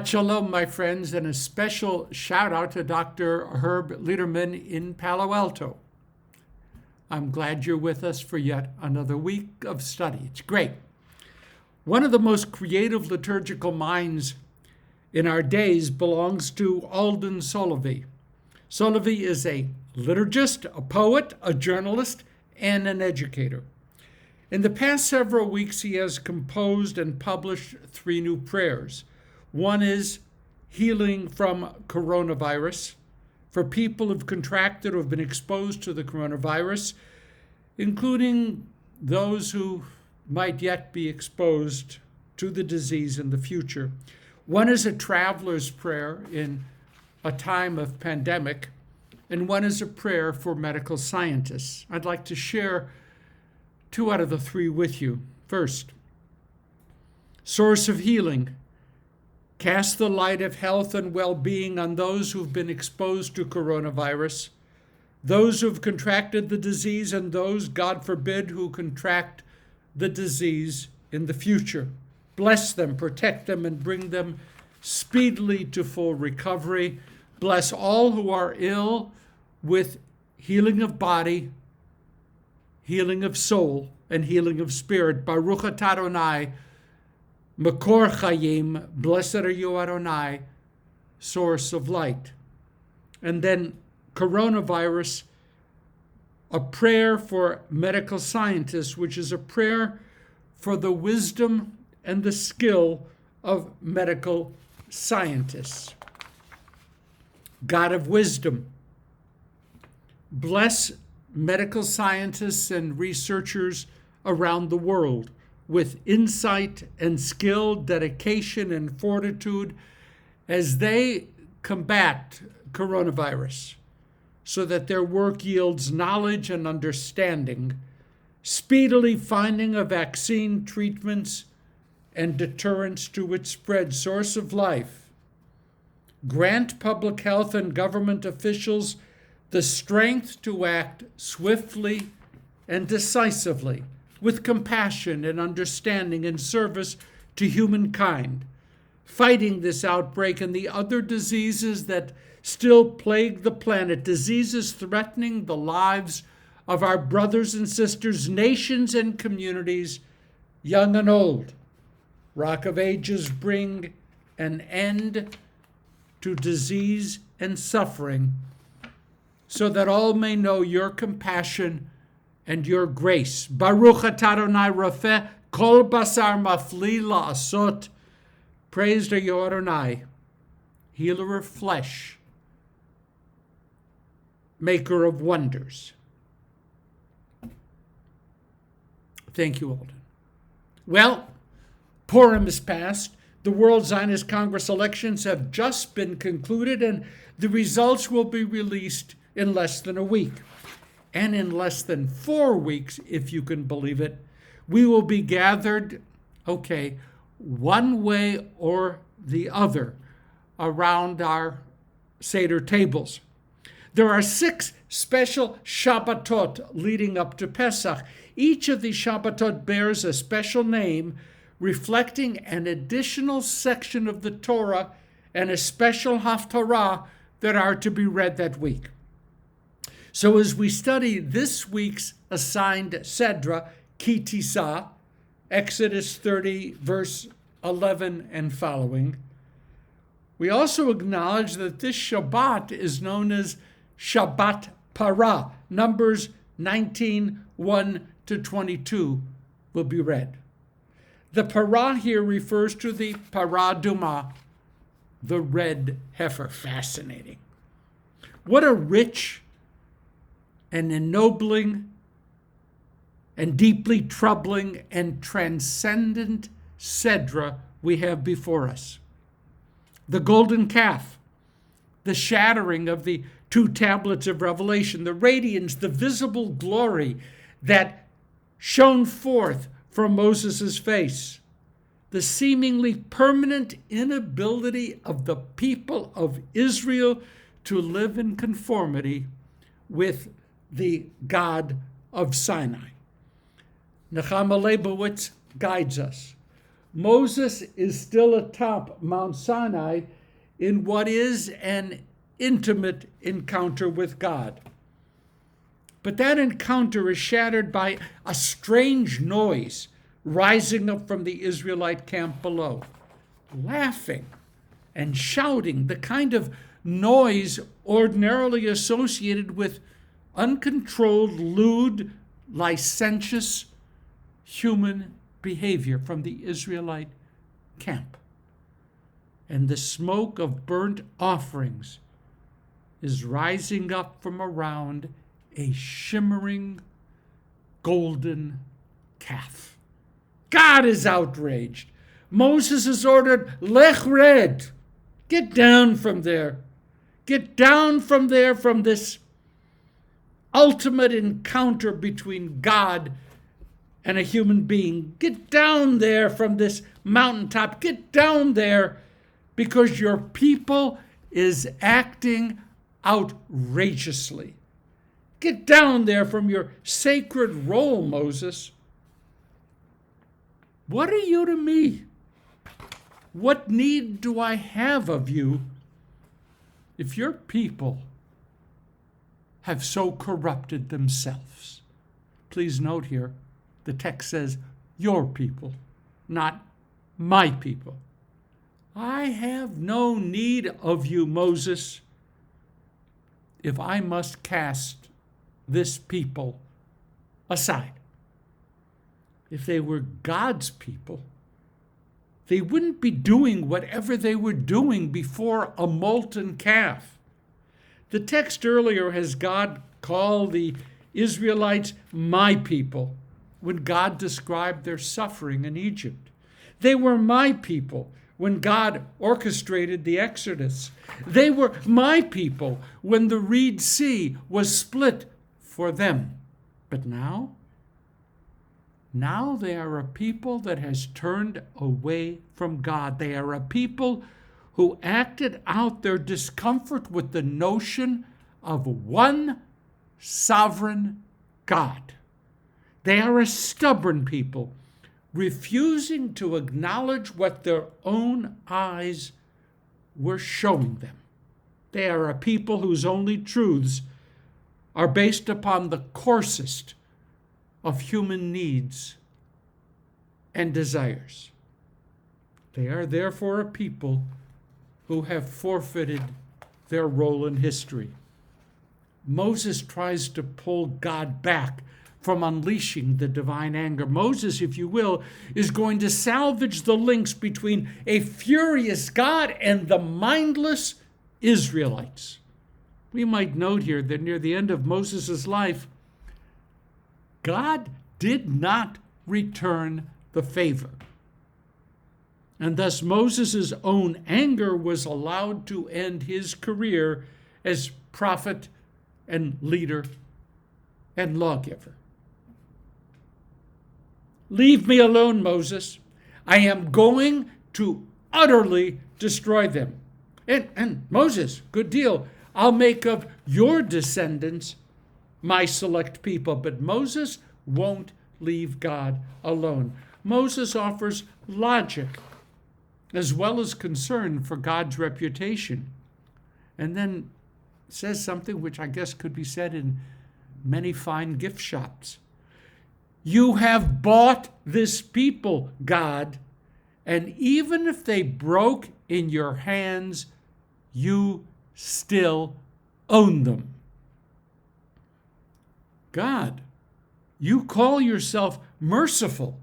Shalom, my friends, and a special shout out to Dr. Herb Liederman in Palo Alto. I'm glad you're with us for yet another week of study. It's great. One of the most creative liturgical minds in our days belongs to Alden Solovey. Solovey is a liturgist, a poet, a journalist, and an educator. In the past several weeks, he has composed and published 3 new prayers. One is healing from coronavirus for people who've contracted or have been exposed to the coronavirus, including those who might yet be exposed to the disease in the future. One is a traveler's prayer in a time of pandemic, and one is a prayer for medical scientists. I'd like to share 2 out of the 3 with you. First, source of healing. Cast the light of health and well-being on those who've been exposed to coronavirus, those who've contracted the disease, and those, God forbid, who contract the disease in the future. Bless them, protect them, and bring them speedily to full recovery. Bless all who are ill with healing of body, healing of soul, and healing of spirit. Baruch atah Adonai, Makor Chayim, blessed are you, Adonai, source of light. And then coronavirus, a prayer for medical scientists, which is a prayer for the wisdom and the skill of medical scientists. God of wisdom, bless medical scientists and researchers around the world with insight and skill, dedication and fortitude as they combat coronavirus, so that their work yields knowledge and understanding, speedily finding a vaccine, treatments, and deterrence to its spread. Source of life, grant public health and government officials the strength to act swiftly and decisively, with compassion and understanding and service to humankind, fighting this outbreak and the other diseases that still plague the planet, diseases threatening the lives of our brothers and sisters, nations and communities, young and old. Rock of Ages, bring an end to disease and suffering, so that all may know your compassion and your grace. Baruch atah Adonai Rafeh, kol basar mafli la'asot. Praised are you, Adonai, healer of flesh, maker of wonders. Thank you, Alden. Well, Purim is past. The World Zionist Congress elections have just been concluded, and the results will be released in less than a week. And in less than 4 weeks, if you can believe it, we will be gathered, one way or the other, around our Seder tables. There are 6 special Shabbatot leading up to Pesach. Each of these Shabbatot bears a special name, reflecting an additional section of the Torah and a special haftarah that are to be read that week. So as we study this week's assigned Sedra, KI TISSA, Exodus 30, verse 11 and following, we also acknowledge that this Shabbat is known as Shabbat Parah. Numbers 19, 1 to 22 will be read. The Parah here refers to the Parah Duma, the red heifer. Fascinating. What a rich and ennobling and deeply troubling and transcendent Sedra we have before us. The golden calf, the shattering of the 2 tablets of Revelation, the radiance, the visible glory that shone forth from Moses' face, the seemingly permanent inability of the people of Israel to live in conformity with the God of Sinai. Nechama Leibowitz guides us. Moses is still atop Mount Sinai in what is an intimate encounter with God. But that encounter is shattered by a strange noise rising up from the Israelite camp below. Laughing and shouting, the kind of noise ordinarily associated with uncontrolled, lewd, licentious human behavior from the Israelite camp. And the smoke of burnt offerings is rising up from around a shimmering golden calf. God is outraged. Moses has ordered, Lech red, get down from there. Get down from there, from this ultimate encounter between God and a human being. Get down there from this mountaintop. Get down there, because your people is acting outrageously. Get down there from your sacred role, Moses. What are you to me? What need do I have of you if your people have so corrupted themselves? Please note here, the text says your people, not my people. I have no need of you, Moses, if I must cast this people aside. If they were God's people, they wouldn't be doing whatever they were doing before a molten calf. The text earlier has God call the Israelites my people when God described their suffering in Egypt. They were my people when God orchestrated the Exodus. They were my people when the Red Sea was split for them. But now they are a people that has turned away from God. They are a people who acted out their discomfort with the notion of one sovereign God. They are a stubborn people, refusing to acknowledge what their own eyes were showing them. They are a people whose only truths are based upon the coarsest of human needs and desires. They are therefore a people who have forfeited their role in history. Moses tries to pull God back from unleashing the divine anger. Moses, if you will, is going to salvage the links between a furious God and the mindless Israelites. We might note here that near the end of Moses' life, God did not return the favor. And thus Moses' own anger was allowed to end his career as prophet and leader and lawgiver. Leave me alone, Moses. I am going to utterly destroy them. And Moses, good deal. I'll make of your descendants my select people. But Moses won't leave God alone. Moses offers logic as well as concern for God's reputation. And then says something which I guess could be said in many fine gift shops. You have bought this people, God, and even if they broke in your hands, you still own them. God, you call yourself merciful,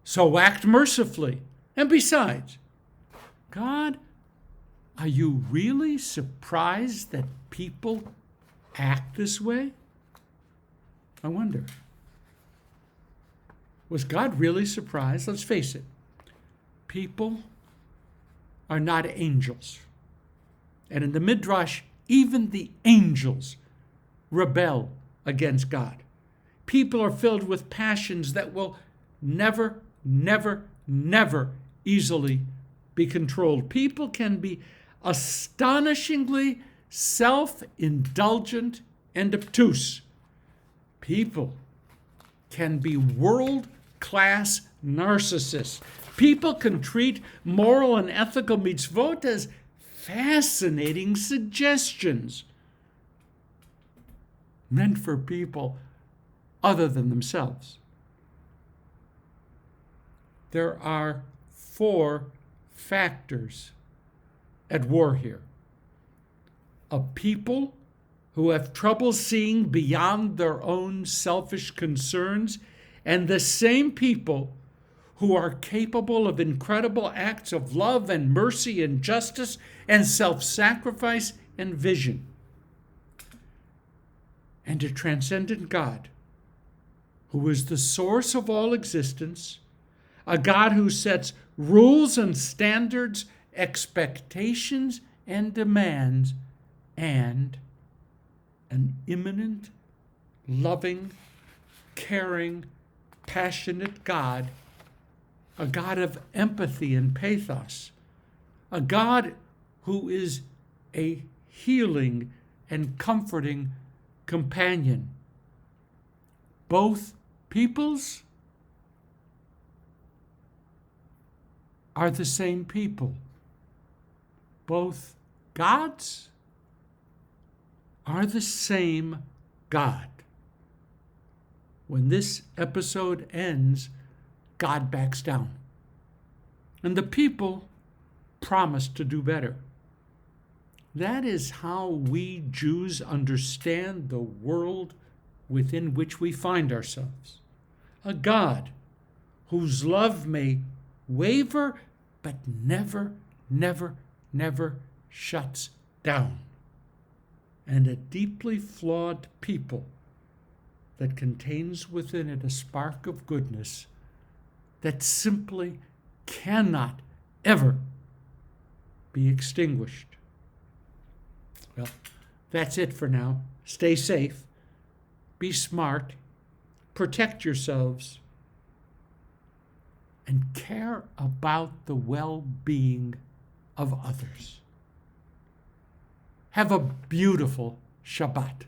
so act mercifully. And besides, God, are you really surprised that people act this way? I wonder. Was God really surprised? Let's face it. People are not angels. And in the Midrash, even the angels rebel against God. People are filled with passions that will never, never, never easily be controlled. People can be astonishingly self-indulgent and obtuse. People can be world-class narcissists. People can treat moral and ethical mitzvot as fascinating suggestions meant for people other than themselves. There are 4 factors at war here. A people who have trouble seeing beyond their own selfish concerns, and the same people who are capable of incredible acts of love and mercy and justice and self-sacrifice and vision. And a transcendent God who is the source of all existence, a God who sets rules and standards, expectations and demands, and an immanent, loving, caring, passionate God, a God of empathy and pathos, a God who is a healing and comforting companion. Both peoples are the same people. Both gods are the same God. When this episode ends, God backs down. And the people promise to do better. That is how we Jews understand the world within which we find ourselves. A God whose love may waver, but never, never, never shuts down. And a deeply flawed people that contains within it a spark of goodness that simply cannot ever be extinguished. Well, that's it for now. Stay safe, be smart, protect yourselves, and care about the well-being of others. Have a beautiful Shabbat.